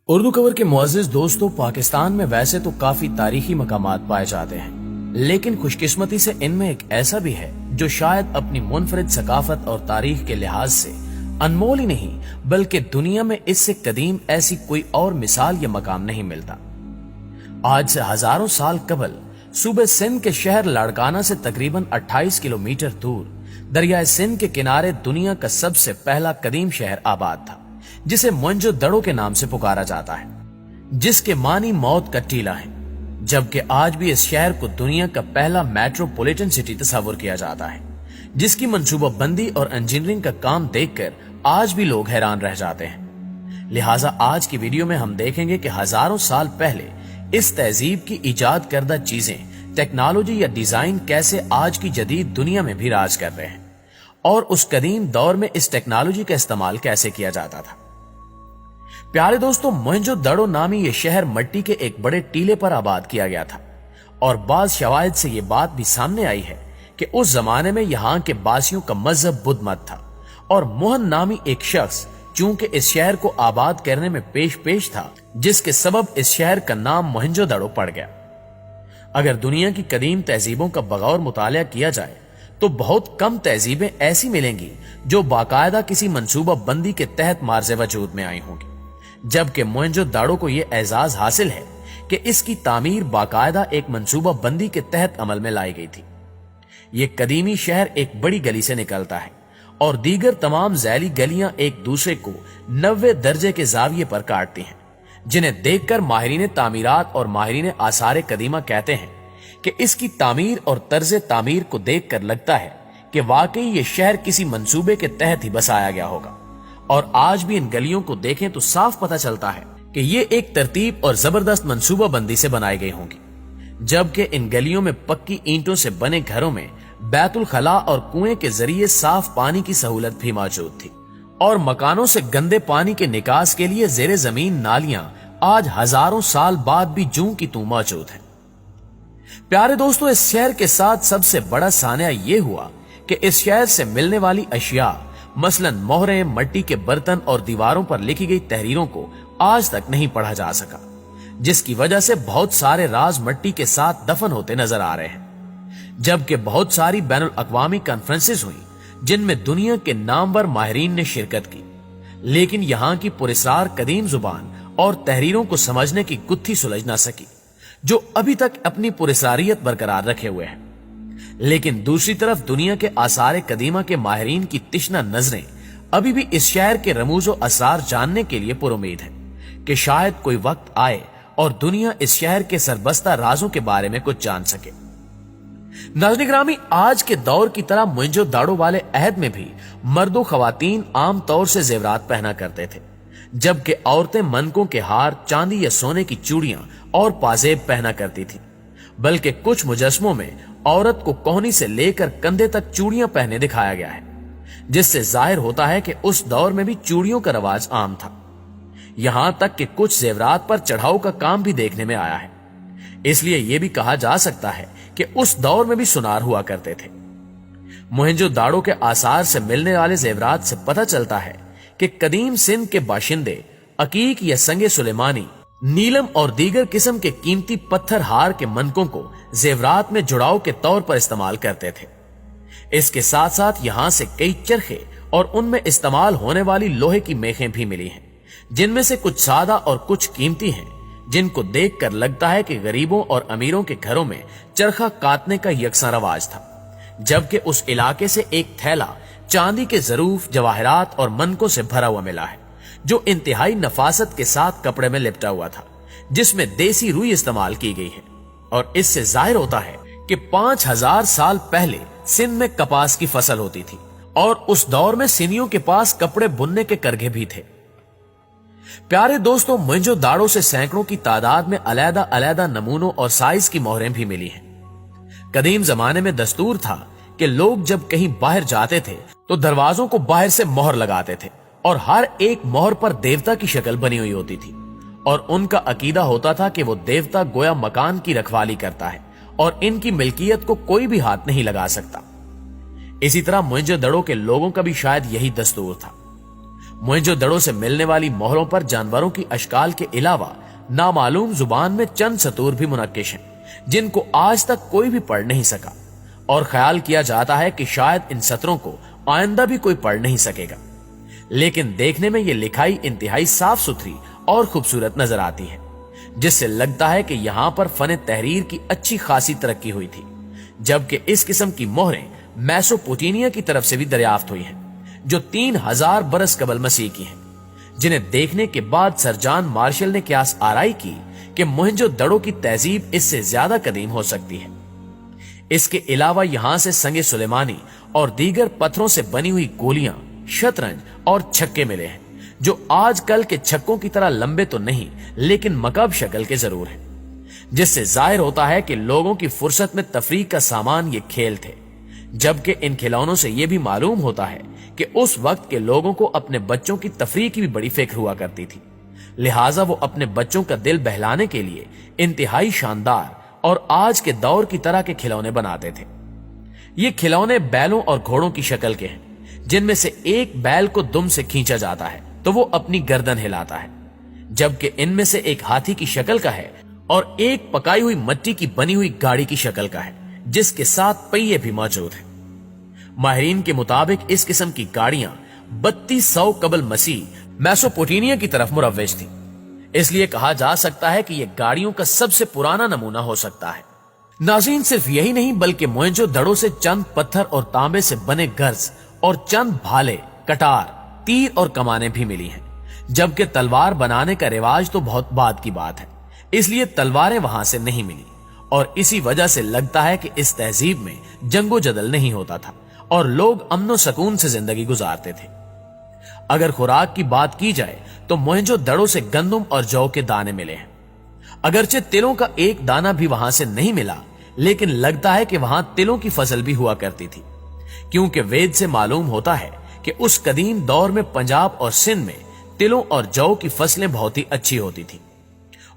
Urdu cover के मुअज़्ज़िज़ दोस्तों, पाकिस्तान में वैसे तो काफी तारीखी मकामात पाए जाते हैं, लेकिन खुशकिस्मती से इनमें एक ऐसा भी है जो शायद अपनी मुनफरिद सकाफत और तारीख के लिहाज से अनमोल ही नहीं बल्कि दुनिया में इससे कदीम ऐसी कोई और मिसाल या मकाम नहीं मिलता। आज से हजारों साल कबल सूबे सिंध के शहर लाड़काना से तकरीबन 28 किलोमीटर दूर दरियाए सिंध के किनारे दुनिया का सबसे पहला कदीम शहर आबाद था, जिसे मोहनजोदड़ो के नाम से पुकारा जाता है, जिसके मानी मौत का टीला है। जबकि आज भी इस शहर को दुनिया का पहला मेट्रोपॉलिटन सिटी तस्वुर किया जाता है, जिसकी मंसूबाबंदी और इंजीनियरिंग का काम देखकर आज भी लोग हैरान रह जाते हैं। लिहाजा आज की वीडियो में हम देखेंगे कि हजारों साल पहले इस तहजीब की इजाद करदा चीजें, टेक्नोलॉजी या डिजाइन कैसे आज की जदीद दुनिया में भी राज कर रहे हैं और उस कदीम दौर में इस टेक्नोलॉजी का इस्तेमाल कैसे किया जाता था। प्यारे दोस्तों, मोहनजोदड़ो नामी यह शहर मिट्टी के एक बड़े टीले पर आबाद किया गया था और बाज शवाहिद से यह बात भी सामने आई है कि उस जमाने में यहाँ के बासियों का मजहब बुद्ध मत था और मोहन नामी एक शख्स चूंकि इस शहर को आबाद करने में पेश था, जिसके सबब इस शहर का नाम मोहनजोदड़ो पड़ गया। अगर दुनिया की कदीम तहजीबों का बगौर मुतालिया किया जाए तो बहुत कम तहजीबें ऐसी मिलेंगी जो बाकायदा किसी मंसूबा बंदी के तहत मार्ज़े वजूद में आई होंगी, जबकि मोहनजोदड़ो को यह एजाज हासिल है कि इसकी तामीर बाकायदा एक मंसूबा बंदी के तहत अमल में लाई गई थी। ये कदीमी शहर एक बड़ी गली से निकलता है और दीगर तमाम झैली गलियां एक दूसरे को 90 दर्जे के जाविये पर काटती हैं, जिन्हें देखकर माहिरीन तामीरात और माहिरीन आसार कदीमा कहते हैं कि इसकी तामीर और तर्ज तामीर को देखकर लगता है कि वाकई ये शहर किसी मंसूबे के तहत ही बसाया गया होगा। और आज भी इन गलियों को देखें तो साफ पता चलता है कि ये एक तरतीब और जबरदस्त मंसूबा बंदी से बनाई गई होंगी, जबकि इन गलियों में पक्की ईंटों से बने घरों में बैतुल खला और कुएं के जरिए साफ पानी की सहूलत भी मौजूद थी और मकानों से गंदे पानी के निकास के लिए जेरे जमीन नालियां आज हजारों साल बाद भी जूं की तू मौजूद है। प्यारे दोस्तों, इस शहर के साथ सबसे बड़ा सानिया यह हुआ कि इस शहर से मिलने वाली अशिया मसलन मोहरें, मिट्टी के बर्तन और दीवारों पर लिखी गई तहरीरों को आज तक नहीं पढ़ा जा सका, जिसकी वजह से बहुत सारे राज मिट्टी के साथ दफन होते नजर आ रहे हैं। जबकि बहुत सारी बैनुल अक़वामी कॉन्फ्रेंसेस हुई जिनमें दुनिया के नामवर माहिरीन ने शिरकत की, लेकिन यहाँ की पुरस्कार कदीम जुबान और तहरीरों को समझने की गुत्थी सुलझ ना सकी, जो अभी तक अपनी पुरस्कारियत बरकरार रखे हुए हैं। लेकिन दूसरी तरफ दुनिया के आसार कदीमा के माहिरीन की तिश्ना नजरें अभी भी इस शहर के रमूजो असरार जानने के लिए पुरुमीद है कि शायद कोई वक्त आए और दुनिया इस शहर के सरबस्ता राजों के बारे में कुछ जान सके। नाज़रीन ग्रामी, आज के दौर की तरह मोहनजोदड़ो वाले अहद में भी मर्दो खवातीन आम तौर से जेवरात पहना करते थे, जबकि औरतें मनकों के हार, चांदी या सोने की चूड़ियां और पाजेब पहना करती थी। बल्कि कुछ मुजस्मों में औरत को कोहनी से लेकर कंधे तक चूड़ियां पहने दिखाया गया है, जिससे जाहिर होता है कि उस दौर में भी चूड़ियों का रवाज आम था। यहां तक कि कुछ जेवरात पर चढ़ाऊ का काम भी देखने में आया है। इसलिए यह भी कहा जा सकता है कि उस दौर में भी सुनार हुआ करते थे। मोहनजोदड़ो के आसार से मिलने वाले जेवरात से पता चलता है कि कदीम सिंध के बाशिंदे अकीक या संगे सुलेमानी, नीलम और दीगर किस्म के कीमती पत्थर हार के मनकों को जेवरात में जुड़ाव के तौर पर इस्तेमाल करते थे। इसके साथ साथ यहां से कई चरखे और उनमें इस्तेमाल होने वाली लोहे की मेखें भी मिली हैं, जिनमें से कुछ सादा और कुछ कीमती हैं, जिनको देखकर लगता है कि गरीबों और अमीरों के घरों में चरखा काटने का यकसा रवाज था। जबकि उस इलाके से एक थैला चांदी के जरूफ, जवाहरात और मनकों से भरा हुआ मिला है, जो इंतहाई नफासत के साथ कपड़े में लिपटा हुआ था, जिसमें देसी रुई इस्तेमाल की गई है। और इससे जाहिर होता है कि 5000 साल पहले सिंध में कपास की फसल होती थी और उस दौर में सिंधियों के पास कपड़े बुनने के करघे भी थे। प्यारे दोस्तों, मोहनजोदड़ो से सैकड़ों की तादाद में अलैदा अलैदा नमूनों और साइज की मोहरें भी मिली हैं। कदीम जमाने में दस्तूर था कि लोग जब कहीं बाहर जाते थे तो दरवाजों को बाहर से मोहर लगाते थे और हर एक मोहर पर देवता की शक्ल बनी हुई होती थी और उनका अकीदा होता था कि वो देवता गोया मकान की रखवाली करता है और इनकी मिल्कियत को कोई भी हाथ नहीं लगा सकता। इसी तरह मोहनजोदड़ो के लोगों का भी शायद यही दस्तूर था। मोहनजोदड़ो से मिलने वाली मोहरों पर जानवरों की अशकाल के अलावा नामालूम जुबान में चंद सतूर भी मुनक्किश हैं, जिनको आज तक कोई भी पढ़ नहीं सका, और ख्याल किया जाता है कि शायद इन सतरों को आइंदा भी कोई पढ़ नहीं सकेगा। लेकिन देखने में ये लिखाई इंतहाई साफ सुथरी और खूबसूरत नजर आती है, जिससे लगता है कि यहां पर फन तहरीर की अच्छी खासी तरक्की हुई थी। जबकि इस किस्म की मोहरें मेसोपोटामिया की तरफ से भी दरियाफ्त हुई हैं, जो 3000 बरस कबल मसीह की हैं, जिन्हें देखने के बाद सर जॉन मार्शल ने क्यास आराई की कि मोहनजोदड़ो की तहजीब इससे ज्यादा कदीम हो सकती है। इसके अलावा यहां से संगे सुलेमानी और दीगर पत्थरों से बनी हुई गोलियां, शतरंज और छक्के मिले हैं, जो आजकल के छक्कों की तरह लंबे तो नहीं लेकिन मकब शक्ल के जरूर हैं, जिससे जाहिर होता है कि लोगों की फुर्सत में तफरीह का सामान ये खेल थे। जबकि इन खिलौनों से यह भी मालूम होता है कि उस वक्त के लोगों को अपने बच्चों की तफरीह की भी बड़ी फिक्र हुआ करती थी, लिहाजा वो अपने बच्चों का दिल बहलाने के लिए इंतहाई शानदार और आज के दौर की तरह के खिलौने बनाते थे। ये खिलौने बैलों और घोड़ों की शक्ल के हैं, जिनमें से एक बैल को दुम से खींचा जाता है तो वो अपनी गर्दन हिलाता है, जबकि इनमें से एक हाथी की शक्ल का है और एक पकाई हुई मिट्टी की बनी हुई गाड़ी की शक्ल का है, जिसके साथ पहिए भी मौजूद हैं। माहिरीन के मुताबिक इस किस्म की गाड़ियां 3200 कबल मसीह मेसोपोटामिया की तरफ मुरव्वज थी, इसलिए कहा जा सकता है कि यह गाड़ियों का सबसे पुराना नमूना हो सकता है। नाज़रीन, सिर्फ यही नहीं बल्कि मोहनजोदड़ो से चंद पत्थर और तांबे से बने गर्ज और चंद भाले, कटार, तीर और कमानें भी मिली हैं। जबकि तलवार बनाने का रिवाज तो बहुत बाद की बात है, इसलिए तलवारें वहां से नहीं मिली, और इसी वजह से लगता है कि इस तहजीब में जंगो जदल नहीं होता था और लोग अमनो सुकून से जिंदगी गुजारते थे। अगर खुराक की बात की जाए तो मोहनजोदड़ो से गंदम और जौ के दाने मिले हैं। अगरचे तिलों का एक दाना भी वहां से नहीं मिला, लेकिन लगता है कि वहां तिलों की फसल भी हुआ करती थी, क्योंकि वेद से मालूम होता है कि उस कदीम दौर में पंजाब और सिंध में तिलों और जौ की फसलें बहुत ही अच्छी होती थी।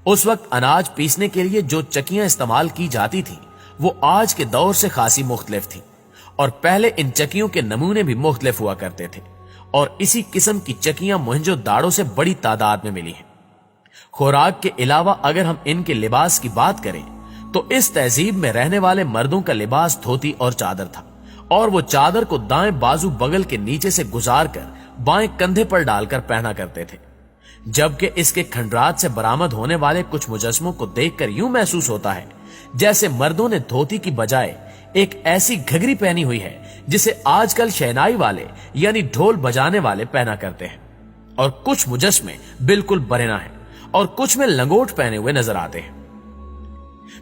उस वक्त अनाज पीसने के लिए जो चक्कियां इस्तेमाल की जाती थी वो आज के दौर से खासी मुख्तलिफ थी, और पहले इन चक्कियों के नमूने भी मुख्तलिफ हुआ करते थे, और इसी किस्म की चक्कियां मोहनजोदड़ो से बड़ी तादाद में मिली हैं। खुराक के अलावा अगर हम इनके लिबास की बात करें तो इस तहजीब में रहने वाले मर्दों का लिबास धोती और चादर था, और वो चादर को दाएं बाजू बगल के नीचे से गुजार कर बाएं कंधे पर डालकर पहना करते थे। जबकि इसके खंडरात से बरामद होने वाले कुछ मुजस्मों को देखकर यूं महसूस होता है जैसे मर्दों ने धोती की बजाय एक ऐसी घघरी पहनी हुई है जिसे आजकल शहनाई वाले यानी ढोल बजाने वाले पहना करते हैं, और कुछ मुजस्मे बिल्कुल बरेना हैं और कुछ में लंगोट पहने हुए नजर आते हैं।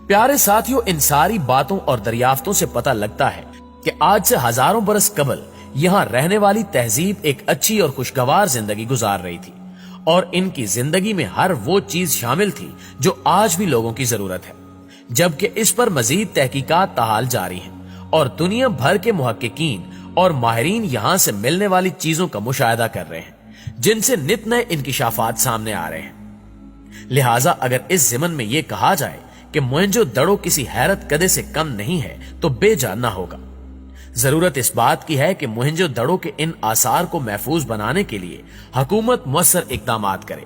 प्यारे साथियों, इन सारी बातों और दरियाफ्तों से पता लगता है कि आज से हजारों बरस कबल यहां रहने वाली तहजीब एक अच्छी और खुशगवार जिंदगी गुजार रही थी, और इनकी जिंदगी में हर वो चीज शामिल थी जो आज भी लोगों की जरूरत है। जबकि इस पर मजीद तहकीकात ताहाल जारी हैं, और दुनिया भर के मुहक्किकीन और माहिरीन यहां से मिलने वाली चीजों का मुशाहिदा कर रहे हैं, जिनसे नित नए इंकिशाफात सामने आ रहे हैं। लिहाजा अगर इस ज़िमन में यह कहा जाए कि मोहनजोदड़ो किसी हैरत कदे से कम नहीं है तो बेजान ना होगा। जरूरत इस बात की है कि मोहनजोदड़ो के इन आसार को महफूज बनाने के लिए हुकूमत मुअस्सर इक़दामात करे,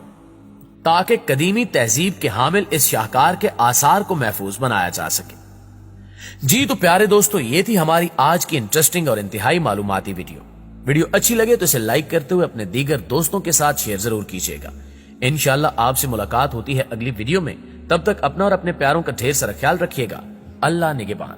ताकि कदीमी तहजीब के हामिल इस शाहकार के आसार को महफूज बनाया जा सके। जी तो प्यारे दोस्तों, ये थी हमारी आज की इंटरेस्टिंग और इंतहाई मालूमाती वीडियो अच्छी लगे तो इसे लाइक करते हुए अपने दीगर दोस्तों के साथ शेयर जरूर कीजिएगा। इंशाअल्लाह आपसे मुलाकात होती है अगली वीडियो में। तब तक अपना और अपने प्यारों का ढेर सारा ख्याल रखिएगा। अल्लाह निगहबान।